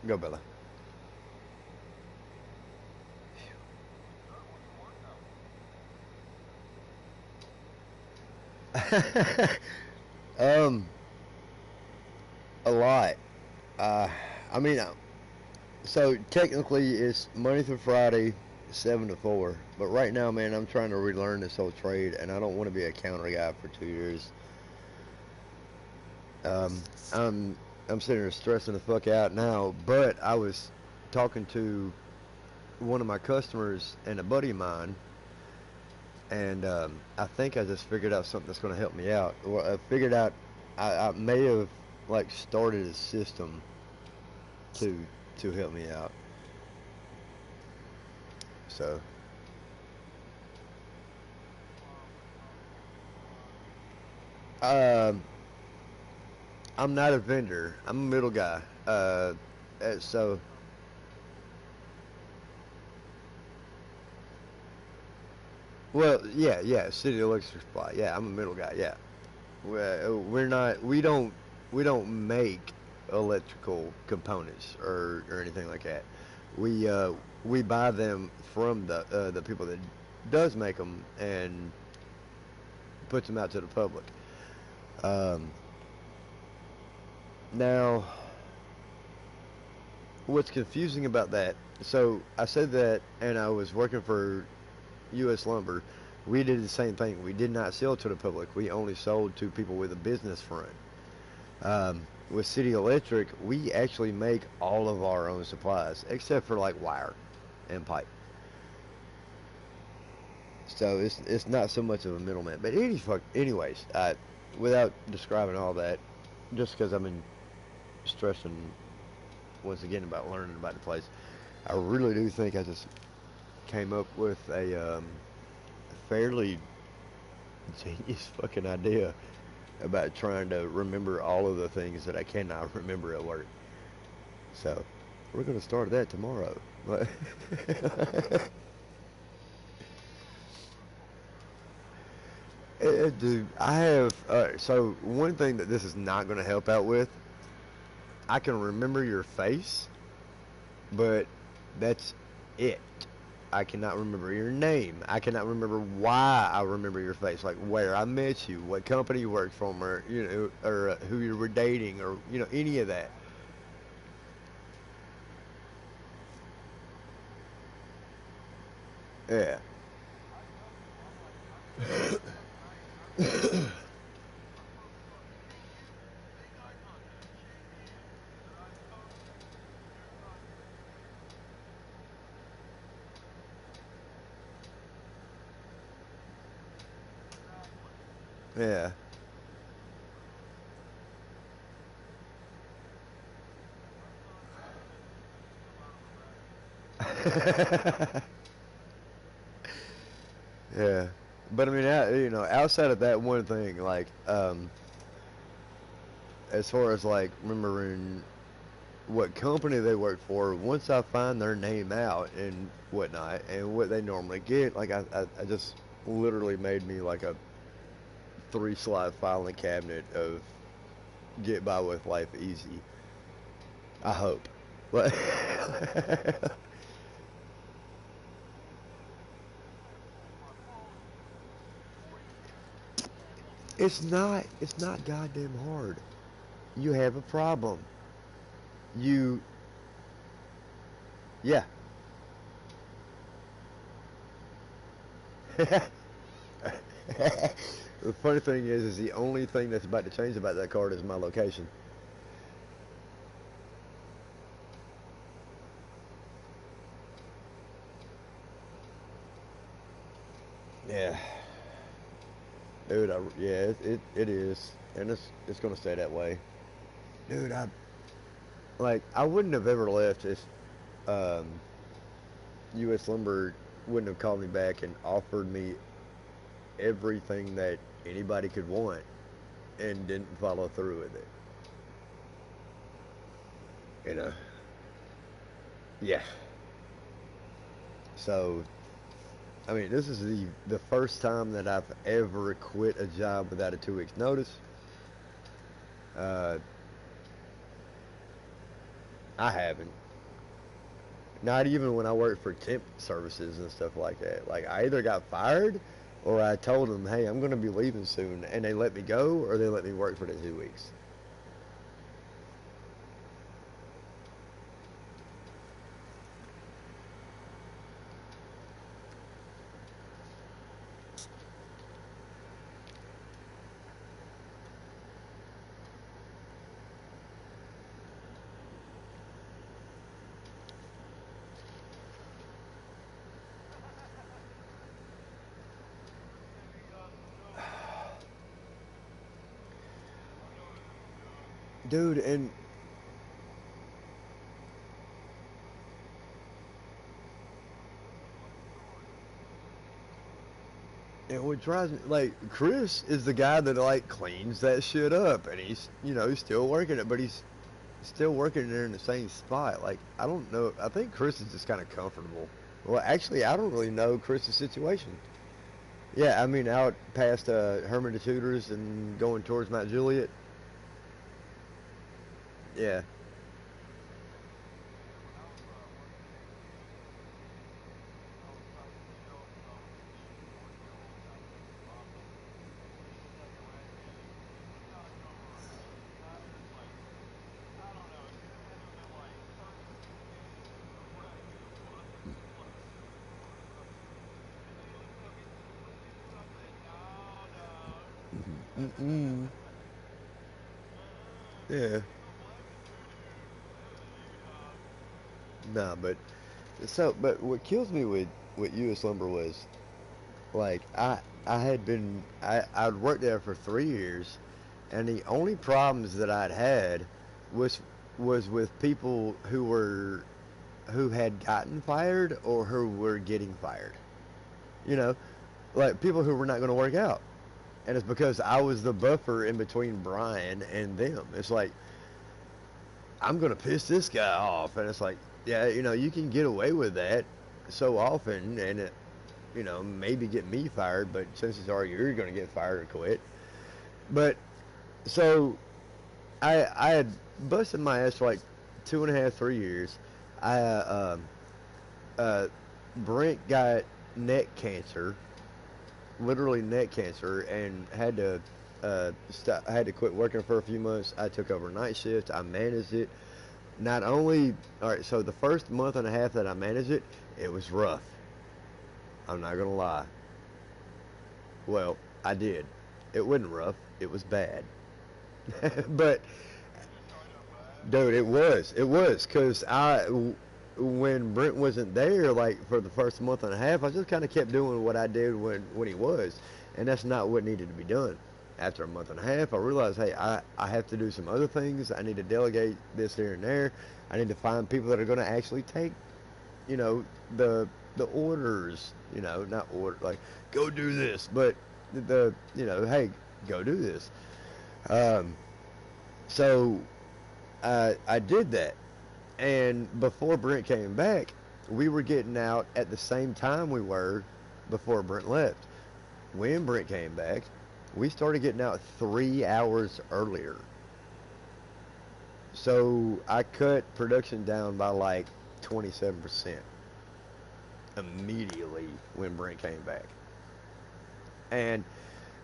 Go, Bella. um, a lot. Uh, I mean, so technically it's Monday through Friday, 7 to 4. But right now, man, I'm trying to relearn this whole trade, and I don't want to be a counter guy for 2 years. Um, I'm I'm sitting here stressing the fuck out now. But I was talking to one of my customers and a buddy of mine, and I think I just figured out something that's going to help me out. Well, I figured out I may have like started a system to help me out. So um, I'm not a vendor. I'm a middle guy. So well, yeah, yeah. City electric supply. Yeah, I'm a middle guy. Yeah, we're not. We don't make electrical components or anything like that. We buy them from the people that does make them and puts them out to the public. Um, now, what's confusing about that? So I said that, and I was working for U.S. Lumber. We did the same thing. We did not sell to the public. We only sold to people with a business front. With City Electric, we actually make all of our own supplies, except for like wire and pipe. So it's not so much of a middleman. But anyways, without describing all that, just because I've been stressing once again about learning about the place, I really do think I just came up with a fairly genius fucking idea about trying to remember all of the things that I cannot remember at work. So we're gonna start that tomorrow. Dude, I have. So one thing that this is not gonna help out with, I can remember your face, but that's it. I cannot remember your name. I cannot remember why I remember your face, like where I met you, what company you worked from, or or who you were dating, or any of that. Yeah, yeah. Yeah, but I mean, outside of that one thing, like, as far as like remembering what company they work for, once I find their name out and whatnot, and what they normally get, like, I just literally made me like a 3 slide filing cabinet of get by with life easy. I hope. But it's not goddamn hard. You have a problem. You Yeah. The funny thing is the only thing that's about to change about that card is my location. Yeah, dude. Yeah, it is, and it's gonna stay that way, dude. I wouldn't have ever left if um, U.S. Lumber wouldn't have called me back and offered me everything that anybody could want and didn't follow through with it. You know. Yeah. So I mean, this is the first time that I've ever quit a job without a 2 weeks notice. Uh, I haven't. Not even when I worked for temp services and stuff like that. Like I either got fired or I told them, "Hey, I'm going to be leaving soon," and they let me go or they let me work for the 2 weeks. Dude, and what drives me, like, Chris is the guy that like cleans that shit up, and he's still working it, but he's still working there in the same spot. Like, I don't know. I think Chris is just kind of comfortable. Well, actually, I don't really know Chris's situation. Yeah, I mean, out past Herman the Tudors and going towards Mount Juliet. Yeah. Mm-mm. Yeah. Nah, but what kills me with U.S. Lumber was like I had been I'd worked there for 3 years, and the only problems that I'd had was was with people who had gotten fired or who were getting fired. You know, like people who were not going to work out, and it's because I was the buffer in between Brian and them. It's like I'm going to piss this guy off, and it's like, yeah, you can get away with that so often, and maybe get me fired, but chances are you're going to get fired or quit. But so I had busted my ass for like 2.5, 3 years. I uh, Brent got neck cancer, literally neck cancer, and had to stop. I had to quit working for a few months. I took over night shift. I managed it. Not only, all right, so the first month and a half that I managed it, it was rough. I'm not gonna lie. Well, I did. It wasn't rough. It was bad. But dude, it was. It was because when Brent wasn't there, like for the first month and a half, I just kind of kept doing what I did when he was, and that's not what needed to be done. After a month and a half, I realized, hey, I have to do some other things. I need to delegate this here and there. I need to find people that are going to actually take, you know, the the orders. Not order like go do this, but hey, go do this. Um, so I did that. And before Brent came back, we were getting out at the same time we were before Brent left. When Brent came back, we started getting out 3 hours earlier. So I cut production down by like 27% immediately when Brent came back. And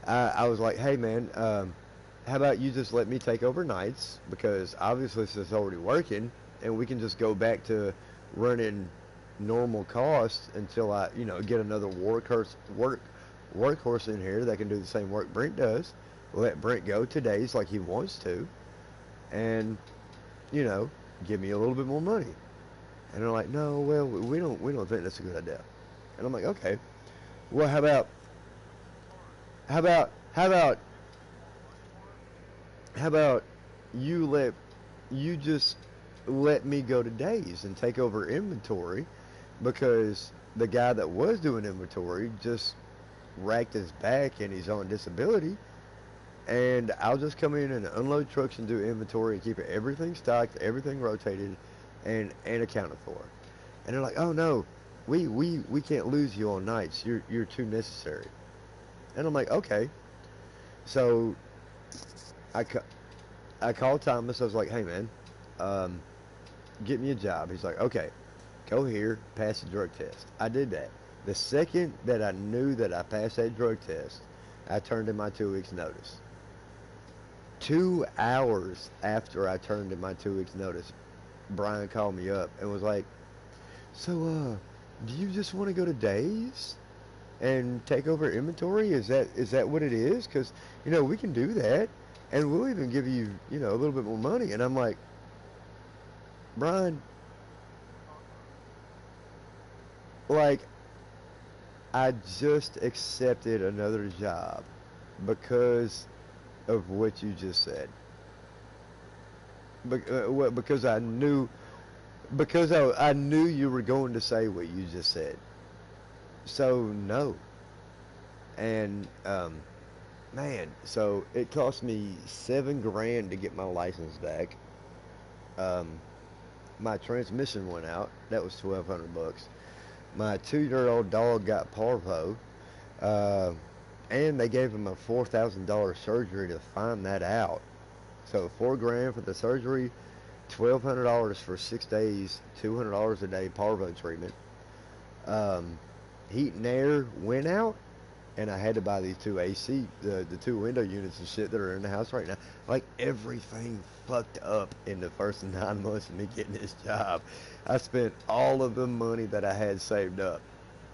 I was like, hey man, how about you just let me take over nights because obviously this is already working, and we can just go back to running normal costs until I, get another workhorse in here that can do the same work Brent does. Let Brent go 2 days like he wants to, and you know, give me a little bit more money. And they're like, no, well, we don't think that's a good idea. And I'm like, okay, well, how about how about you let you just let me go to days and take over inventory because the guy that was doing inventory just racked his back and he's on disability, and I'll just come in and unload trucks and do inventory and keep everything stocked, everything rotated, and accounted for. And they're like, oh no, we can't lose you on nights. You're too necessary. And I'm like, okay. So I I called Thomas. I was like, hey man, um, get me a job. He's like, okay. go here, pass the drug test. I did that. The second that I knew that I passed that drug test, I turned in my 2 weeks notice. 2 hours after I turned in my 2 weeks notice, Brian called me up and was like, "So, do you just want to go to Days and take over inventory? Is that what it is? Because we can do that, and we'll even give you a little bit more money." And I'm like, Brian, like I just accepted another job because of what you just said. Because I knew you were going to say what you just said. So no, and man, so it cost me 7 grand to get my license back. Um, my transmission went out. That was $1,200. My 2-year-old dog got parvo, uh, and they gave him a $4,000 surgery to find that out. So 4 grand for the surgery, $1,200 for 6 days, $200 a day parvo treatment. Um, Heat and air went out, and I had to buy these two AC, the two window units and shit that are in the house right now. Like everything fucked up in the first 9 months of me getting this job. I spent all of the money that I had saved up,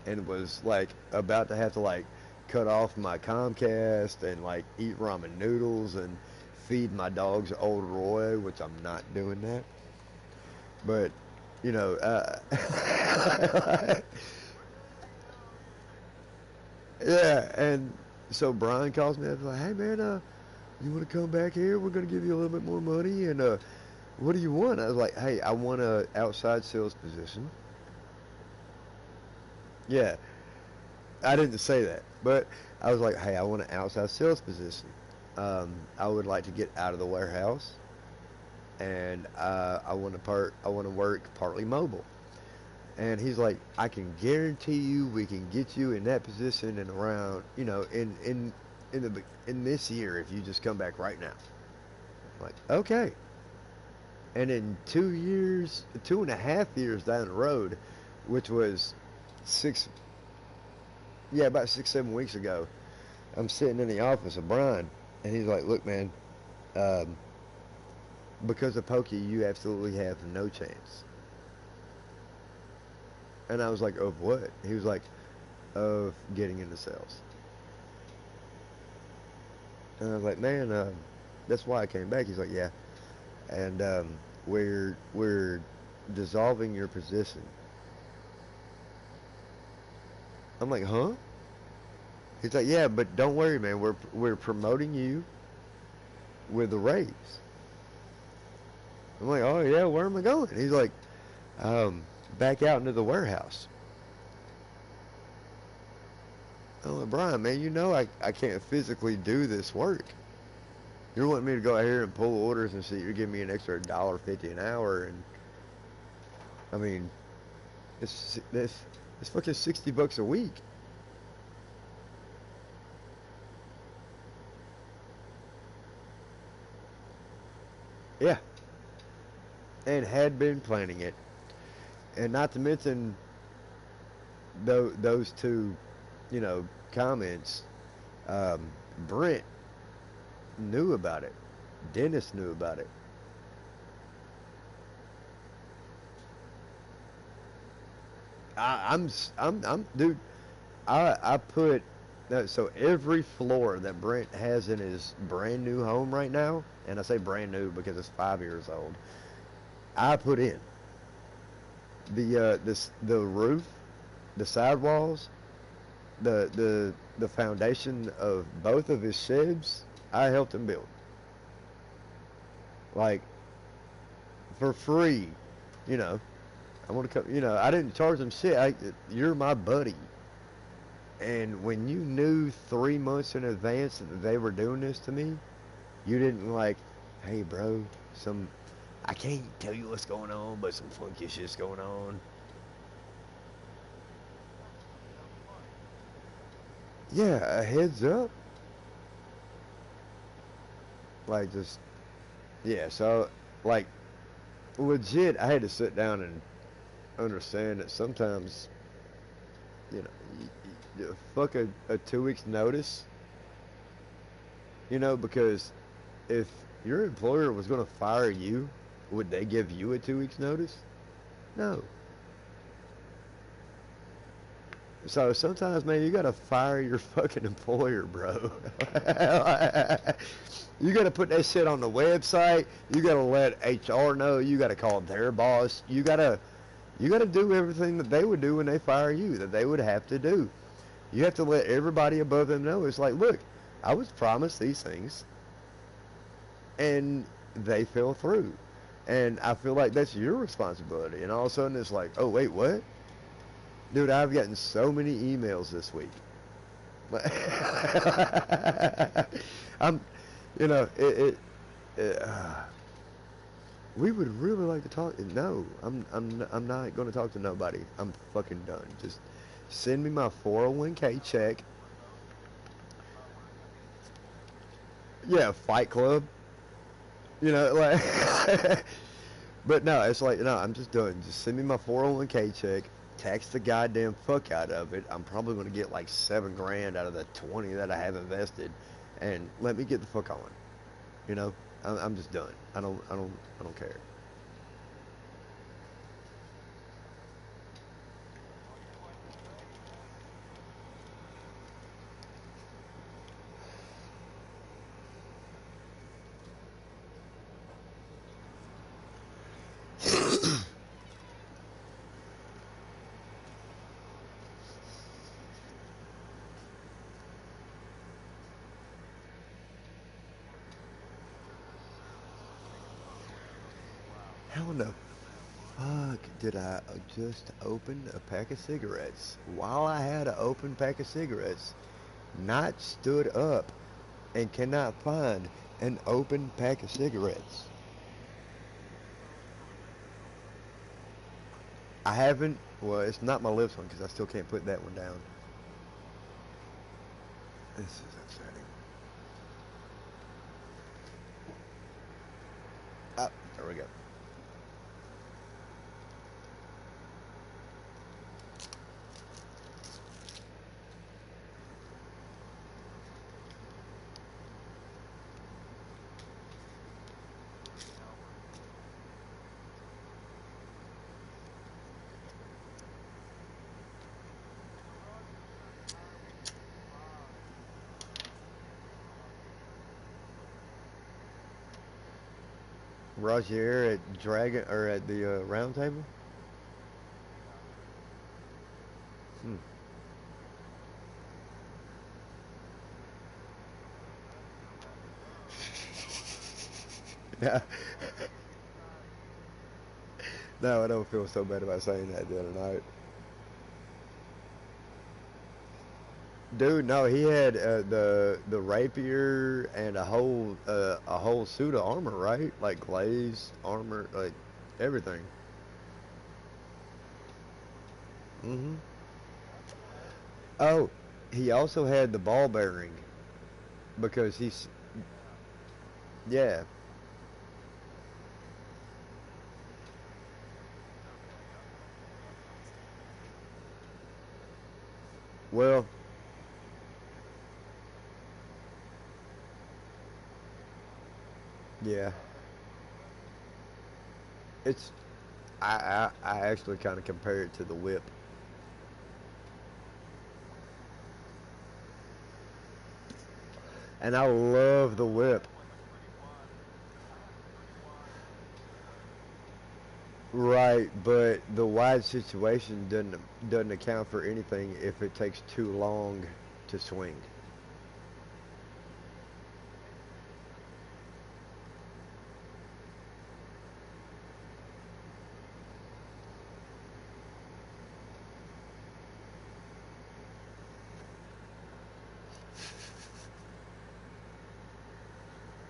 and was like about to have to like cut off my Comcast and like eat ramen noodles and feed my dogs Old Roy, which I'm not doing that. But you know, yeah, and so Brian calls me up like, "Hey man, you want to come back here? We're gonna give you a little bit more money, and what do you want?" I was like, "Hey, I want a outside sales position." Yeah, I didn't say that, but I was like, "Hey, I want an outside sales position. I would like to get out of the warehouse, and I want to work partly mobile." And he's like, "I can guarantee you, we can get you in that position in around, in this year if you just come back right now." I'm like, okay. And in 2 years, 2.5 years down the road, which was six, yeah, about 6, 7 weeks ago, I'm sitting in the office of Brian, and he's like, "Look, man, um, because of Pokey, you absolutely have no chance." And I was like, "Of what?" He was like, "Of getting into sales." And I was like, "Man, that's why I came back." He's like, "Yeah, and we're dissolving your position." I'm like, "Huh?" He's like, "Yeah, but don't worry, man. We're promoting you with a raise." I'm like, "Oh yeah, where am I going?" He's like, um, "Back out into the warehouse." I'm like, "Brian, man, I can't physically do this work. You're wanting me to go out here and pull orders and shit. You're giving me an extra $1.50 an hour, and I mean, it's fucking $60 a week." Yeah, and had been planning it, and not to mention those two, comments. Um, Brent knew about it. Dennis knew about it. Dude. I put so every floor that Brent has in his brand new home right now, and I say brand new because it's 5 years old. I put in the roof, the sidewalls, the foundation of both of his sheds. I helped him build, like, for free. You know, I want to come. I didn't charge him shit. You're my buddy. And when you knew 3 months in advance that they were doing this to me, you didn't like, "Hey, bro, some I can't tell you what's going on, but some funky shit's going on." Yeah, a heads up. Like, just, yeah. So, like, legit, I had to sit down and understand that sometimes, you know, fuck a 2 weeks notice, because if your employer was going to fire you, would they give you a 2 weeks notice? No. So sometimes, man, you gotta fire your fucking employer, bro. You gotta put that shit on the website. You gotta let HR know. You gotta call their boss. You gotta do everything that they would do when they fire you, that they would have to do. You have to let everybody above them know. It's like, look, I was promised these things, and they fell through. And I feel like that's your responsibility. And all of a sudden, it's like, oh, wait, what? Dude, I've gotten so many emails this week. I'm, we would really like to talk. No, I'm not going to talk to nobody. I'm fucking done. Just send me my 401k check. Yeah, Fight Club. Like, but no, it's like, no, I'm just done. Just send me my 401k check. Tax the goddamn fuck out of it. I'm probably going to get like 7 grand out of the 20 that I have invested, and let me get the fuck on. You know, I'm just done. I don't care. How in the fuck did I just open a pack of cigarettes while I had an open pack of cigarettes, not stood up, and cannot find an open pack of cigarettes? I haven't. Well, it's not my lips one because I still can't put that one down. This is upsetting. Ah, there we go. Roger at Dragon or at the round table. Hmm. Yeah. No, I don't feel so bad about saying that the other night. Dude, no, he had the rapier and a whole suit of armor, right? Like glazed armor, like everything. Hmm. Oh, he also had the ball bearing because yeah. Well, yeah. It's I actually kind of compare it to the whip, and I love the whip. Right, but the wide situation doesn't account for anything if it takes too long to swing.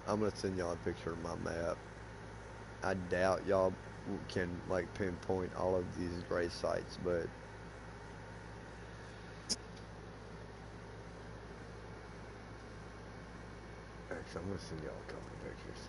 I'm gonna send y'all a picture of my map. I doubt y'all can like pinpoint all of these great sites, but actually, I'm gonna send y'all a couple of pictures.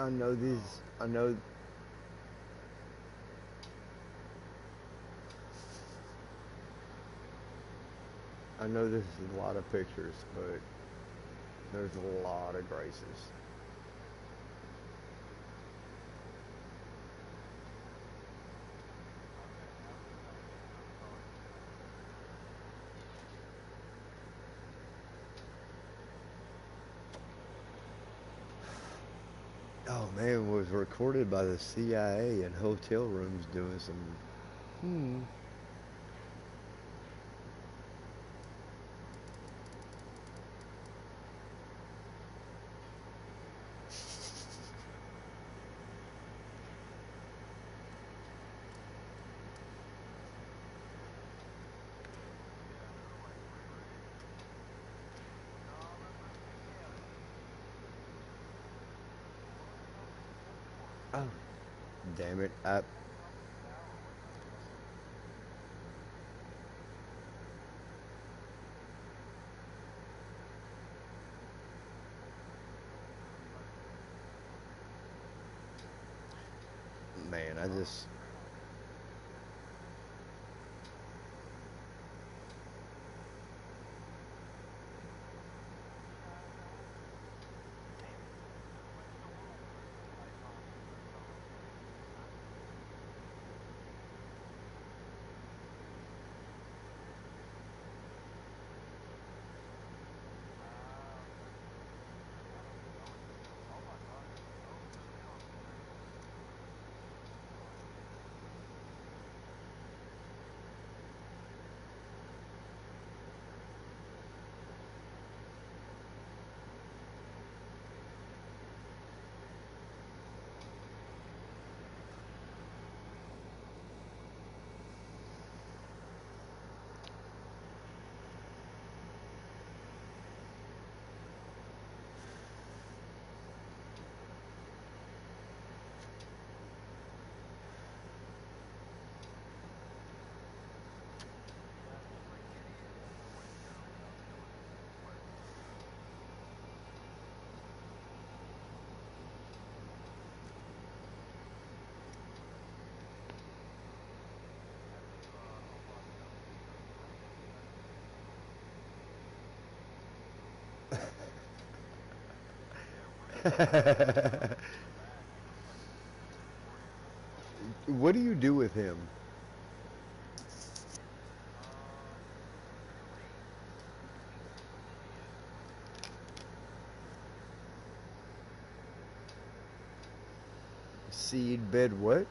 I know these. I know this is a lot of pictures, but there's a lot of graces. Oh man, was recorded by the CIA in hotel rooms doing some. Hmm. Oh, damn it! Man, I just. What do you do with him? Seed bed what?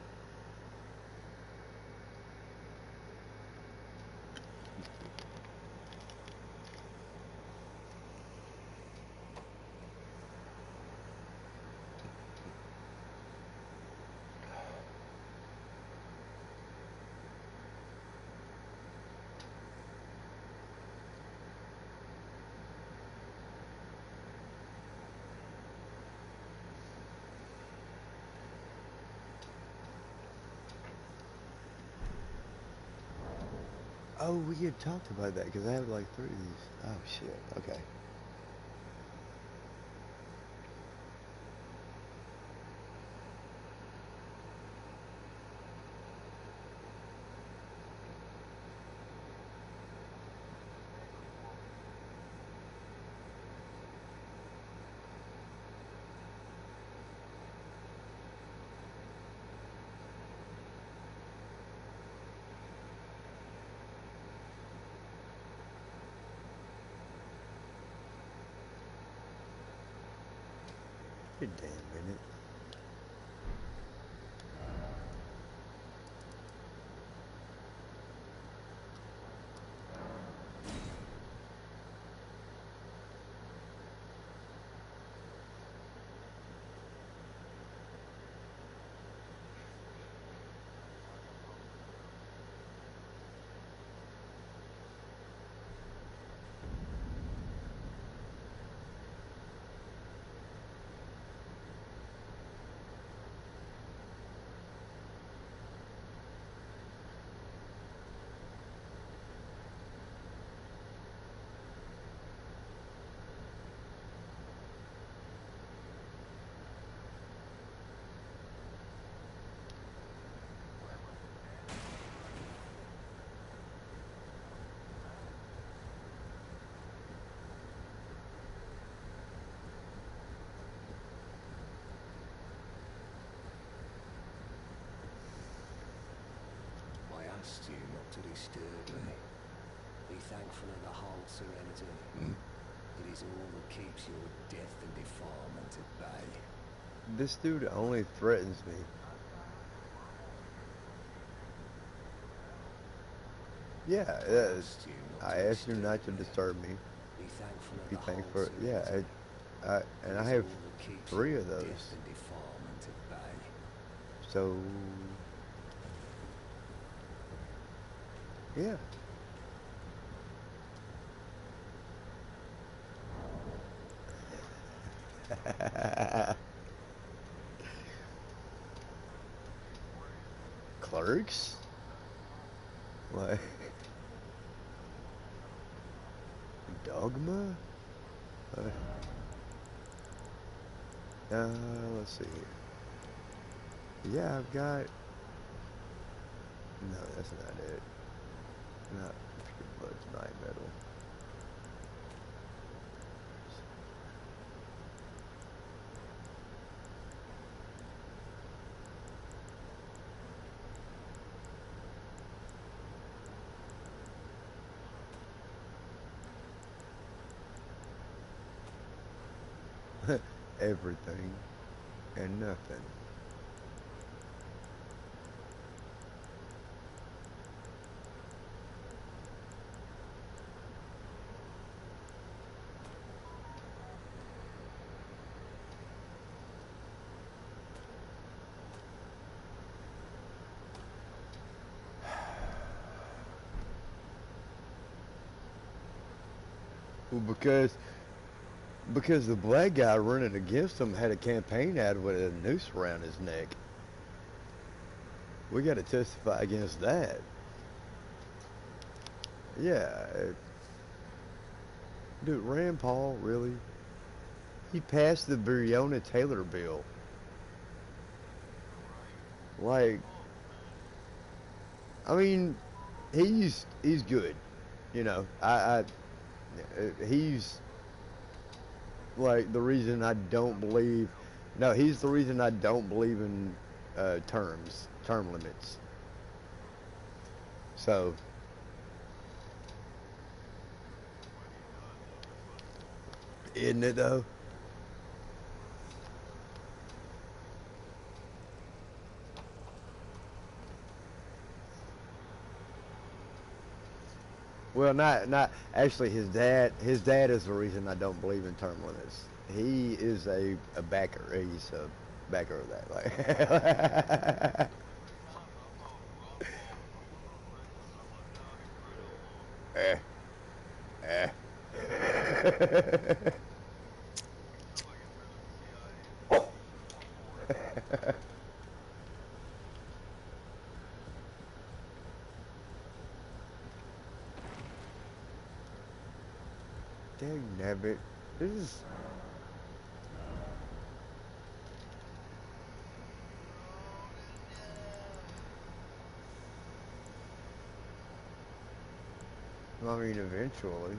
Oh, we had talked about that because I have like three of these. Oh shit. Okay. Good damn minute. disturb me. Be thankful of the whole serenity. It is all that keeps your death and defilement at bay. This dude only threatens me. Yeah, I asked you not to disturb me. Be thankful of Be the whole thankful. Yeah, serenity. and It I is have all that keeps 3 your of those. death and defilement at bay. So, yeah. Clerks? What? Dogma? Let's see. Yeah, I've got. No, that's not it. Not Pure Blood's Night Metal. Everything and nothing. Well, because the black guy running against him had a campaign ad with a noose around his neck. We got to testify against that. Yeah, dude, Rand Paul, really? He passed the Breonna Taylor bill. Like, I mean, he's good. You know, he's like the reason I don't believe. No, he's the reason I don't believe in term limits. So, isn't it though? Well, not actually. His dad is the reason I don't believe in term limits. He is a backer. He's a backer of that. Like, eh, eh. Dang nabbit. This is. I mean, eventually.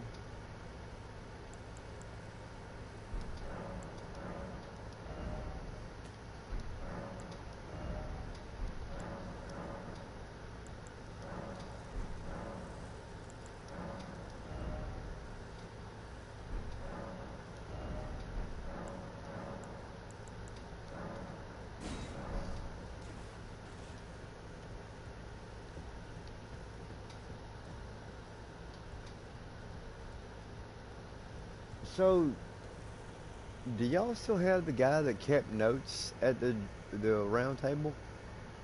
So, do y'all still have the guy that kept notes at the round table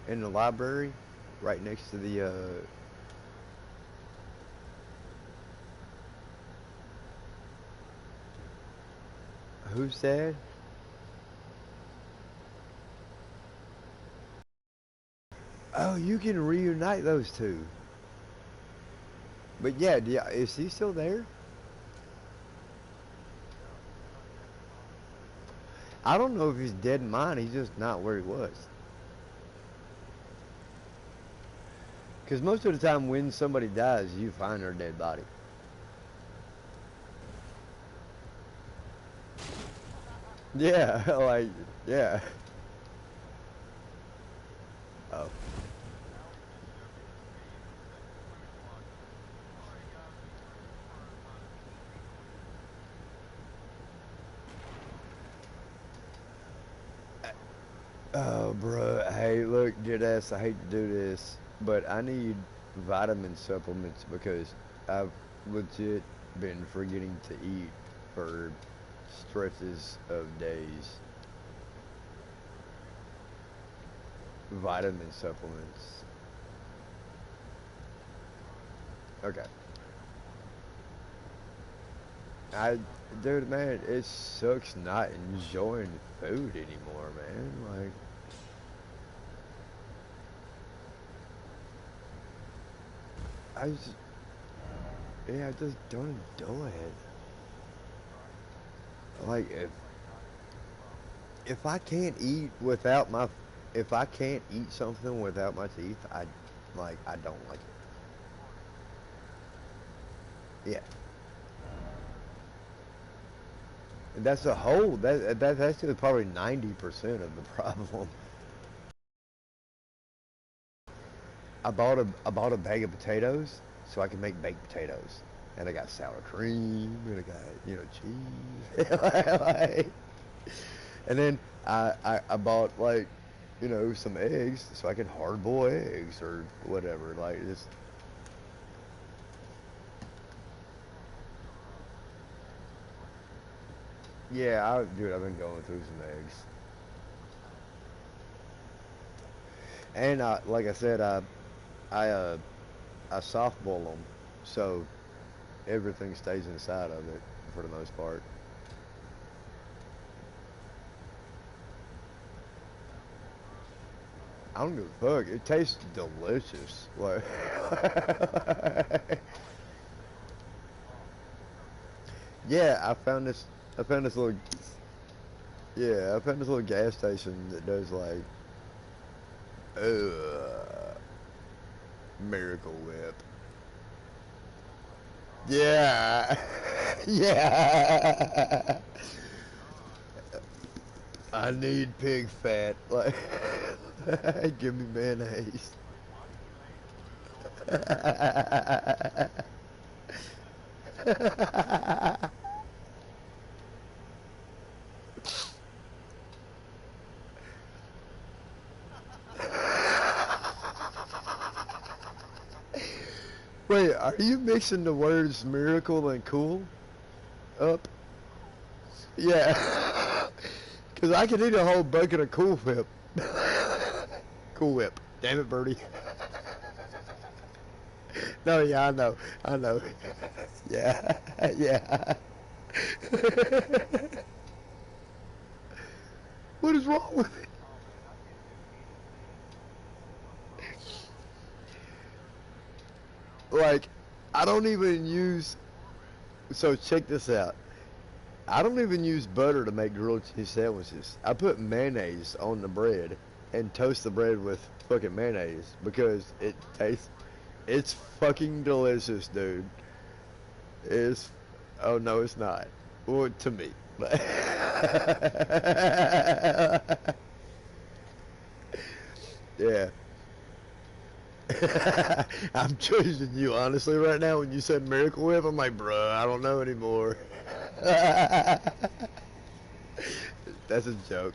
in the library, right next to the who's that? Oh, you can reunite those two. But yeah, is he still there? I don't know if he's dead in mind. He's just not where he was. Because most of the time, when somebody dies, you find their dead body. Yeah, like yeah. Oh, Oh, bro. Hey, look, deadass, I hate to do this, but I need vitamin supplements because I've legit been forgetting to eat for stretches of days. Vitamin supplements. Okay. I, dude, man, it sucks not enjoying food anymore, man. Like, I just, yeah, I just don't enjoy it. Like, if I can't eat without my, if I can't eat something without my teeth, I don't like it. Yeah, and that's the whole. That's actually probably 90% of the problem. I bought a bag of potatoes so I can make baked potatoes, and I got sour cream, and I got cheese, and then I bought like some eggs so I can hard boil eggs or whatever. Like it's yeah, dude, I've been going through some eggs, and like I said, I I soft boil them, so everything stays inside of it for the most part. I don't give a fuck. It tastes delicious. Like, yeah, I found this little. Yeah, I found this little gas station that does like, Miracle Whip. Yeah, yeah. I need pig fat. Like, give me mayonnaise. Wait, are you mixing the words miracle and cool up? Yeah. Because I could eat a whole bucket of Cool Whip. Cool Whip. Damn it, Birdie. No, yeah, I know. I know. Yeah. Yeah. What is wrong with it? Like, I don't even use. So, check this out. I don't even use butter to make grilled cheese sandwiches. I put mayonnaise on the bread and toast the bread with fucking mayonnaise because it tastes. It's fucking delicious, dude. It's. Oh no, it's not. Well, to me. Yeah. I'm choosing you honestly right now. When you said Miracle Whip, I'm like, bruh, I don't know anymore. That's a joke.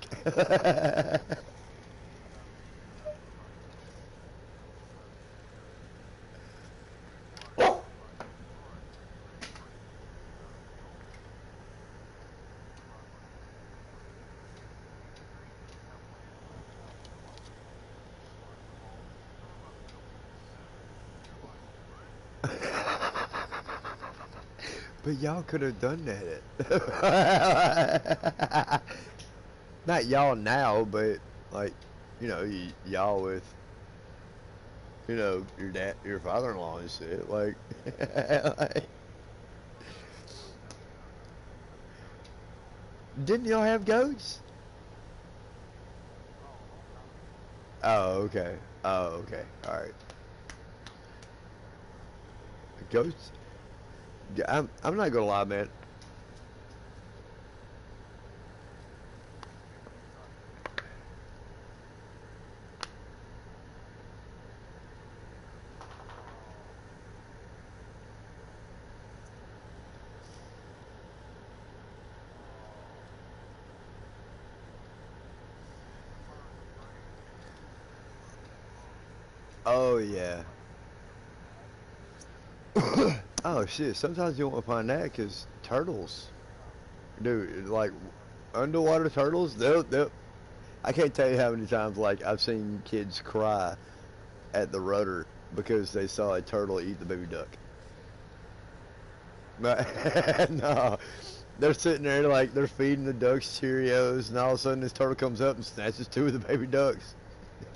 But y'all could have done that. Not y'all now, but like, y'all with, your dad, your father-in-law and shit. Like, like, didn't y'all have goats? Oh, okay. Oh, okay. All right. Goats. Yeah, I'm not gonna lie, man. Oh yeah. Oh shit. Sometimes you won't find that because turtles, dude. Like underwater turtles, they'll. I can't tell you how many times like I've seen kids cry at the rudder because they saw a turtle eat the baby duck. No, they're sitting there like they're feeding the ducks Cheerios, and all of a sudden this turtle comes up and snatches two of the baby ducks.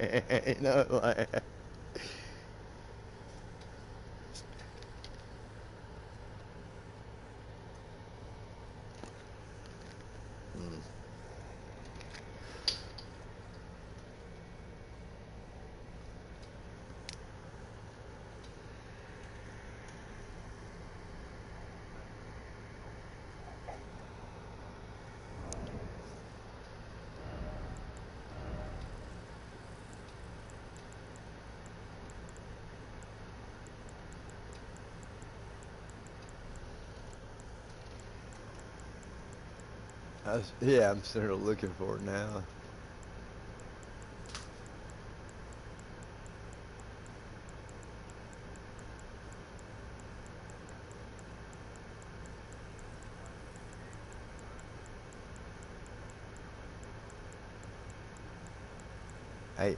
You know, like. Mm. Yeah, I'm sort of looking for it now. Hey,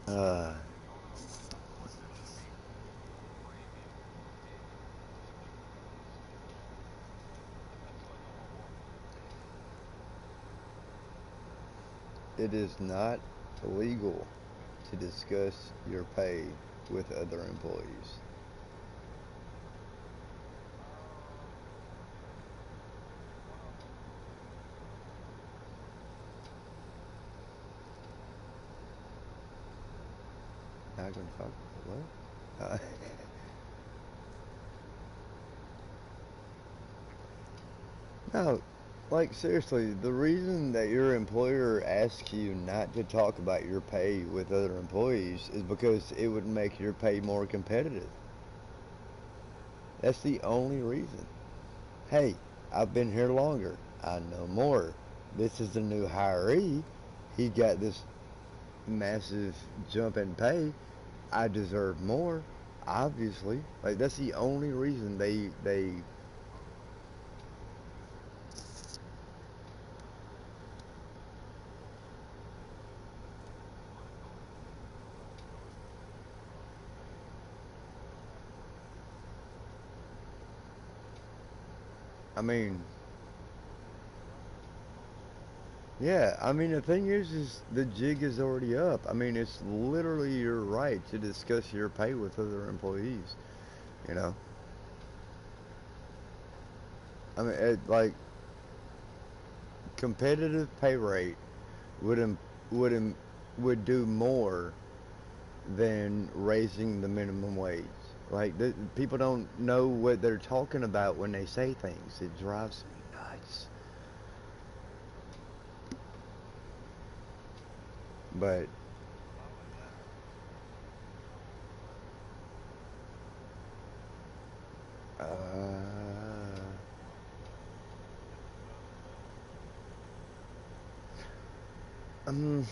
uh, it is not illegal to discuss your pay with other employees. Not gonna talk. What? No, like seriously, the reason that your employer asks you not to talk about your pay with other employees is because it would make your pay more competitive. That's the only reason. Hey, I've been here longer. I know more. This is the new hiree. He got this massive jump in pay. I deserve more. Obviously, like that's the only reason they. I mean, yeah. I mean, the thing is the jig is already up. I mean, it's literally your right to discuss your pay with other employees. You know. I mean, like competitive pay rate would im- would im- would do more than raising the minimum wage. Like people don't know what they're talking about when they say things. It drives me nuts. But um,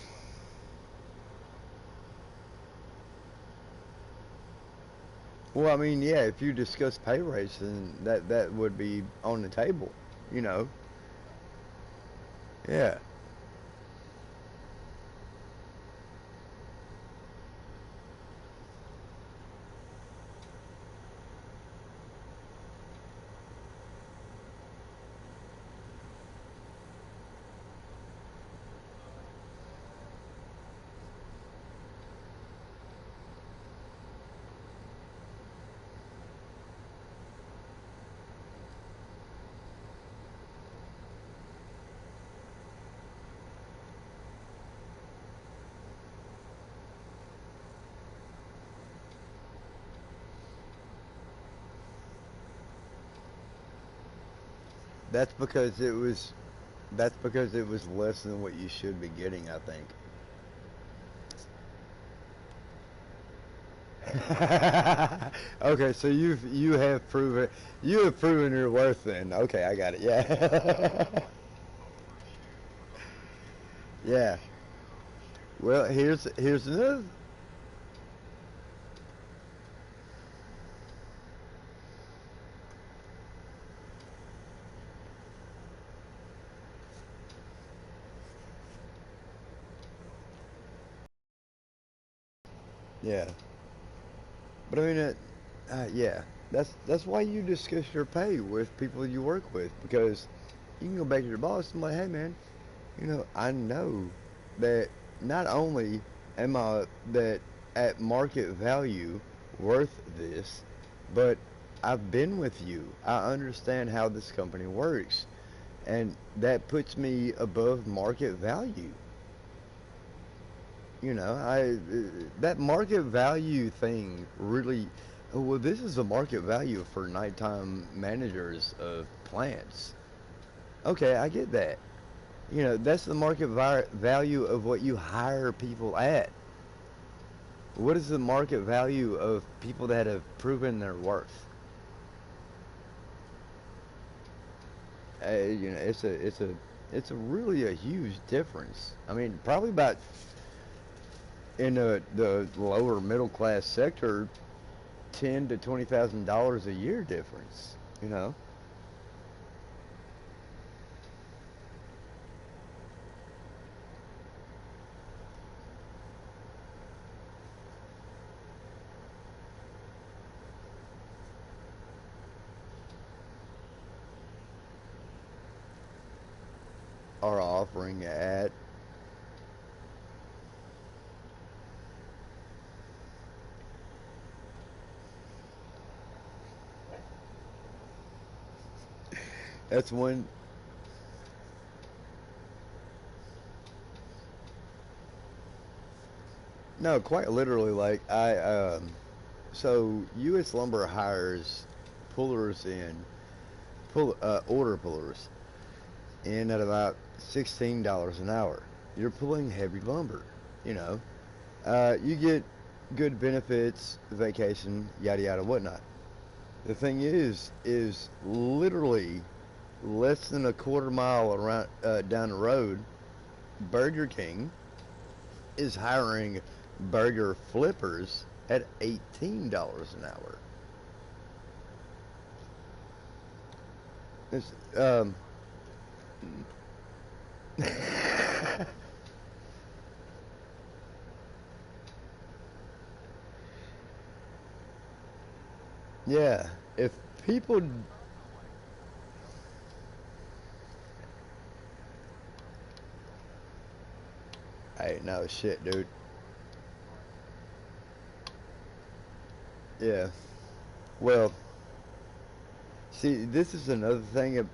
well, I mean, yeah, if you discuss pay rates, then that would be on the table, you know. Yeah, that's because it was that's because it was less than what you should be getting, I think. Okay, so you have proven your worth then. Okay, I got it. Yeah. Yeah. Well, here's another. Yeah. But I mean, yeah, that's why you discuss your pay with people you work with, because you can go back to your boss and be like, hey man, I know that not only am I that at market value worth this, but I've been with you. I understand how this company works, and that puts me above market value. I that market value thing really. Well, this is the market value for nighttime managers of plants. Okay, I get that. That's the market value of what you hire people at. What is the market value of people that have proven their worth? It's a really a huge difference. I mean, probably about in the lower middle class sector, $10,000 to $20,000 a year difference. You know, are offering at. That's one. No, quite literally. Like so U.S. Lumber hires pullers in order pullers in at about $16 an hour. You're pulling heavy lumber. You know, you get good benefits, vacation, yada yada, whatnot. The thing is literally less than a quarter mile around down the road. Burger King is hiring burger flippers at $18 an hour. It's, yeah, if people, hey, no shit, dude. Yeah. Well, see, this is another thing.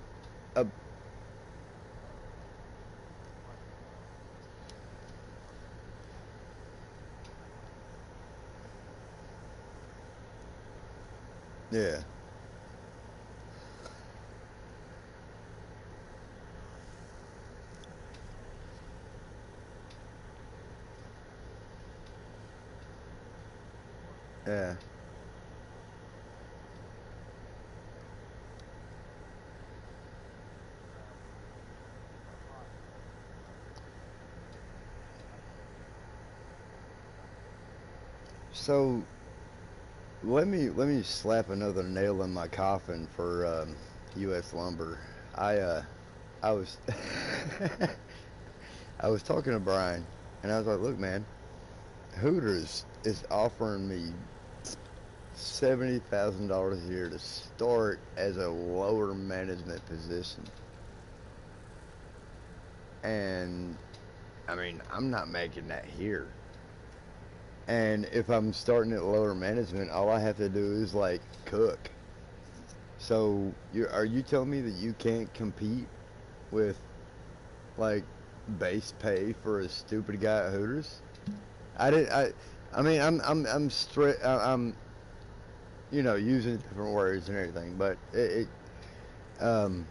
Yeah. Yeah. So let me slap another nail in my coffin for U.S. lumber. I I was I was talking to Brian, and I was like, "Look, man, Hooters is offering me $70,000 a year to start as a lower management position, and I mean, I'm not making that here. And if I'm starting at lower management, all I have to do is like cook. So are you telling me that you can't compete with like base pay for a stupid guy at Hooters? I did. I mean, I'm straight. I'm using different words and everything, but um,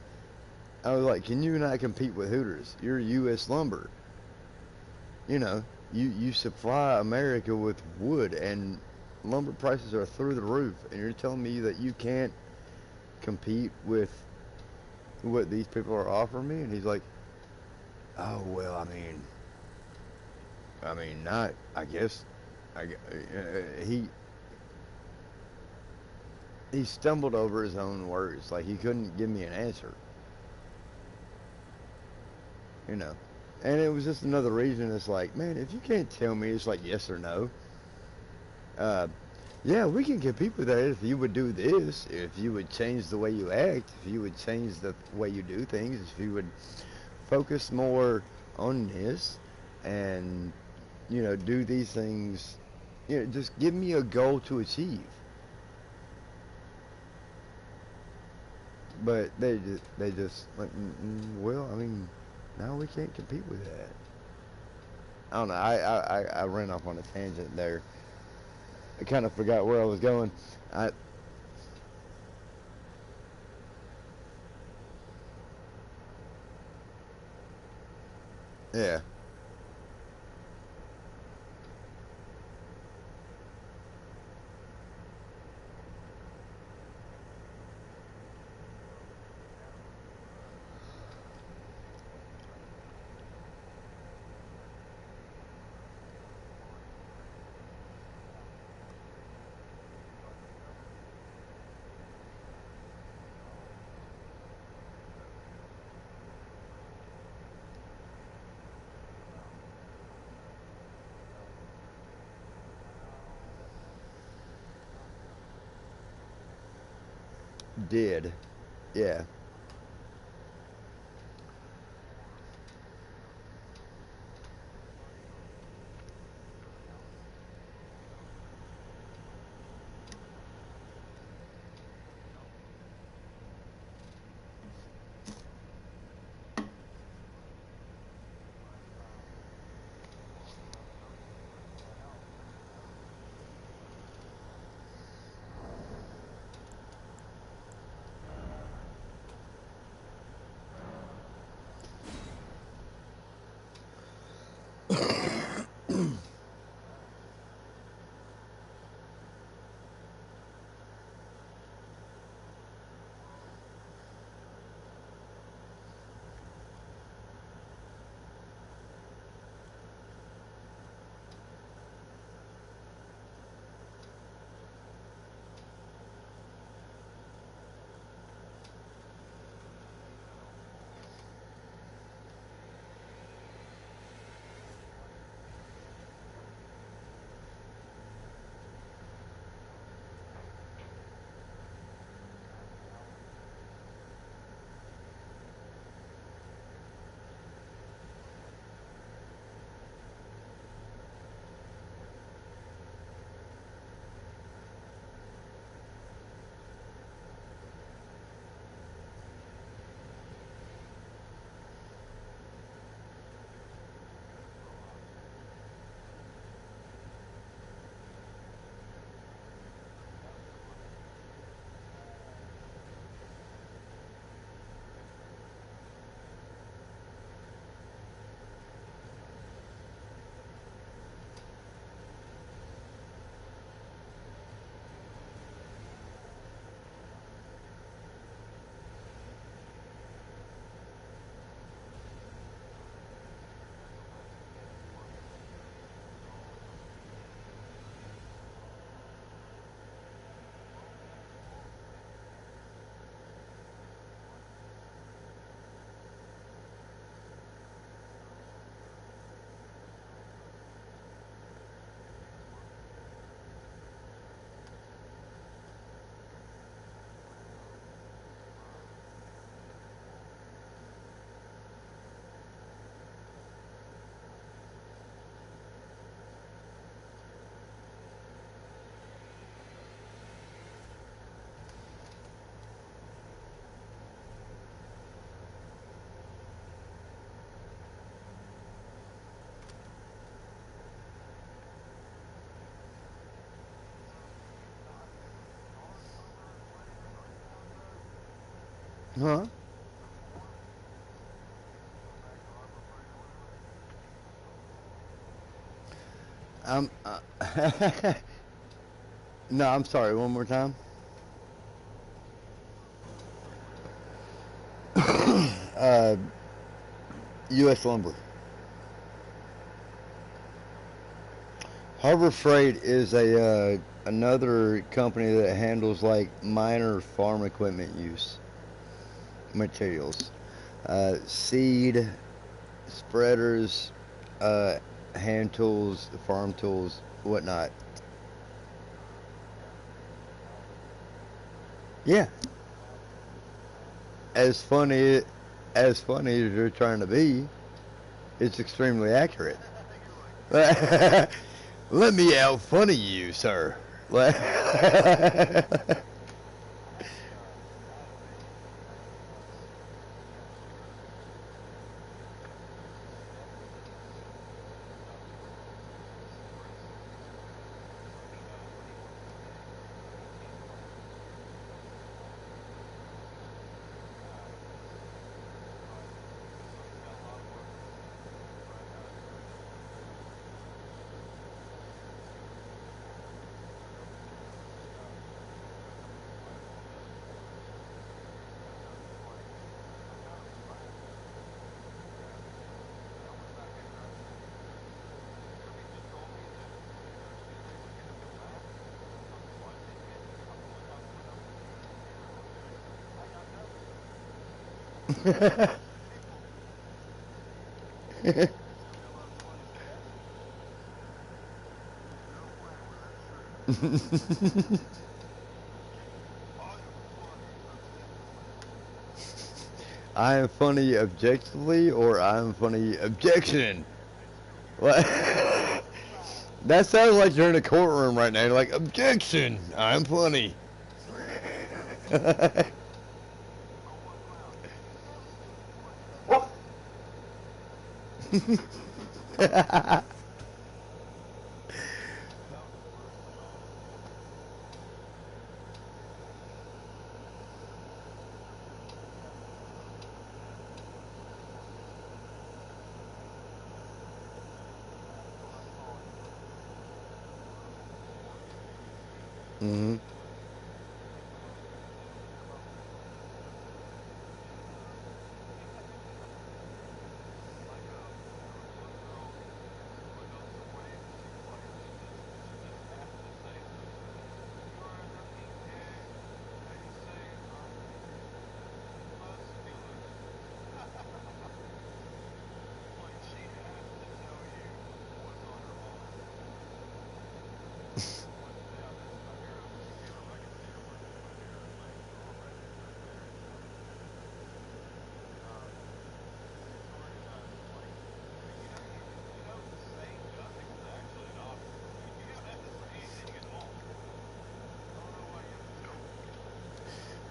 I was like, can you not compete with Hooters? You're U.S. Lumber. You know, you supply America with wood, and lumber prices are through the roof, and you're telling me that you can't compete with what these people are offering me? And he's like, oh well, I mean, not. I guess. He stumbled over his own words. Like he couldn't give me an answer. You know. And it was just another reason. It's like, man, if you can't tell me, it's like yes or no. Uh, yeah, we can compete with that if you would do this, if you would change the way you act, if you would change the way you do things, if you would focus more on this, and do these things. Just give me a goal to achieve. But they just like, well, I mean, no, we can't compete with that. I don't know. I ran off on a tangent there. I kind of forgot where I was going. I Yeah, did. Yeah. Huh? I'm. No, I'm sorry. One more time. uh, U.S. Lumber. Harbor Freight is a another company that handles like minor farm equipment use materials, seed, spreaders, uh, hand tools, farm tools, whatnot. Yeah, as funny as funny as you're trying to be, it's extremely accurate. Let me out funny you, sir. I am funny objectively, or I am funny objection. What? That sounds like you're in a courtroom right now. You're like, objection, I'm funny. hmm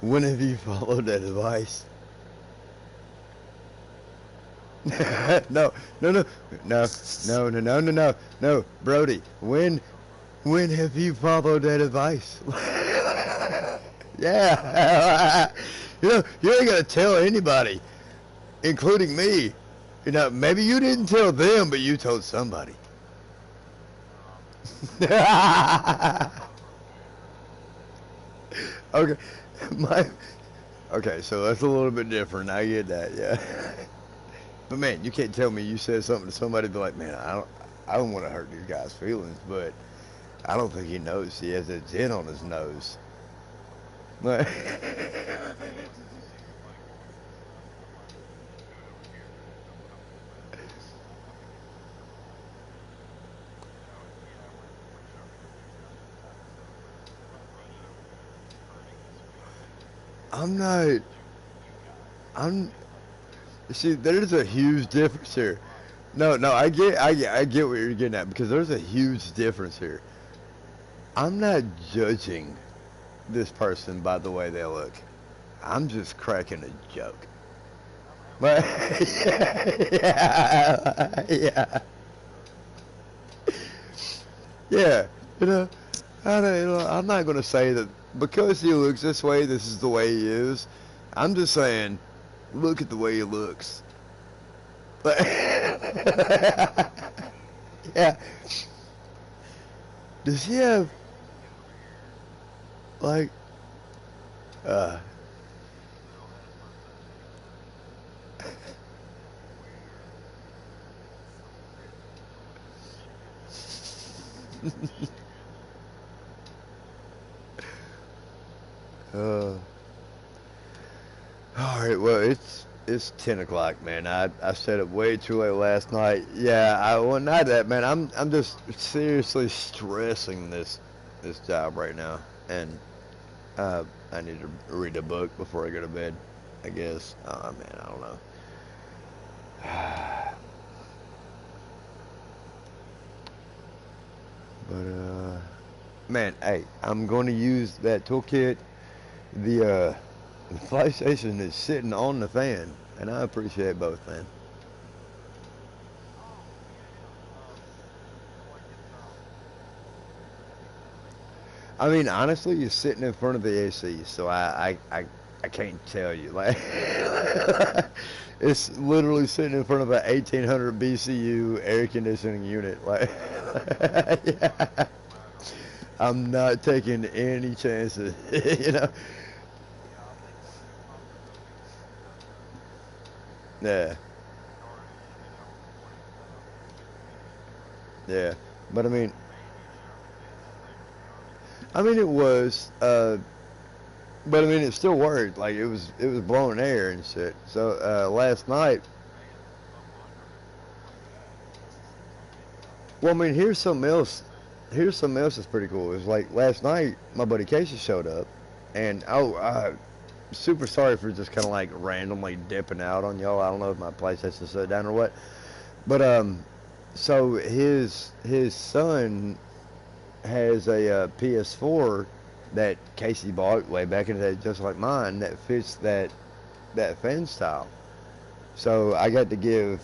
When have you followed that advice? No, no, no, no, no, no, no, no, no, no, Brody. When have you followed that advice? Yeah, you ain't gonna tell anybody, including me. Maybe you didn't tell them, but you told somebody. Okay, my okay, so that's a little bit different. I get that, yeah. But man, you can't tell me you said something to somebody be like, man, I don't want to hurt your guy's feelings, but I don't think he knows he has a dent on his nose. Like, I'm not. I'm. See, there's a huge difference here. No, no, I get what you're getting at because there's a huge difference here. I'm not judging this person by the way they look. I'm just cracking a joke. But yeah, yeah, yeah. You know, I'm not gonna say that because he looks this way. This is the way he is. I'm just saying, look at the way he looks. But yeah, does he have like uh uh all right, well it's 10 o'clock, man. I stayed up way too late last night. Yeah, I well not that, man. I'm just seriously stressing this job right now, and I need to read a book before I go to bed. I guess. Oh man, I don't know. But man, hey, I'm going to use that toolkit. The PlayStation is sitting on the fan, and I appreciate both, man. I mean, honestly, you're sitting in front of the AC, so I can't tell you. Like, it's literally sitting in front of an 1800 BCU air conditioning unit. Like, yeah, I'm not taking any chances. you know? Yeah, yeah. But I mean, it was. But I mean, it still worked. Like it was blowing air and shit. So last night, well, I mean, here's something else. Here's something else that's pretty cool. It's like last night, my buddy Casey showed up, and super sorry for just kind of like randomly dipping out on y'all. I don't know if my PlayStation shut down or what, but so his son has a PS4 that Casey bought way back in the day, just like mine, that fits that fan style. So I got to give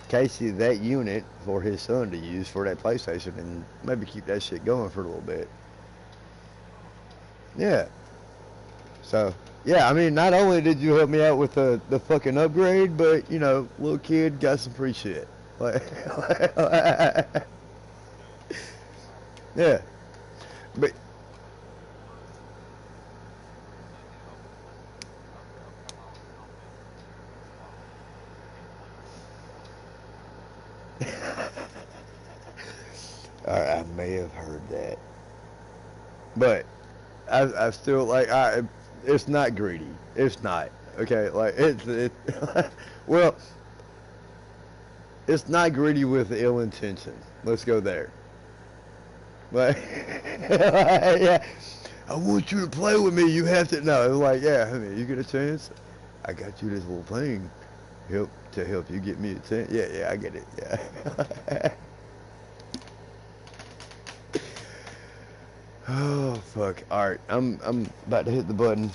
Casey that unit for his son to use for that PlayStation and maybe keep that shit going for a little bit. Yeah. So yeah, I mean, not only did you help me out with the fucking upgrade, but little kid got some free shit. Like, yeah. But I may have heard that, but I still like it's not greedy. It's not okay. Like well, it's not greedy with ill intention. Let's go there. Like yeah, I want you to play with me. You have to. No, it's like yeah. I mean, you get a chance. I got you this little thing. Help you get me a chance. Yeah, yeah. I get it. Yeah. Oh fuck! All right, I'm about to hit the button.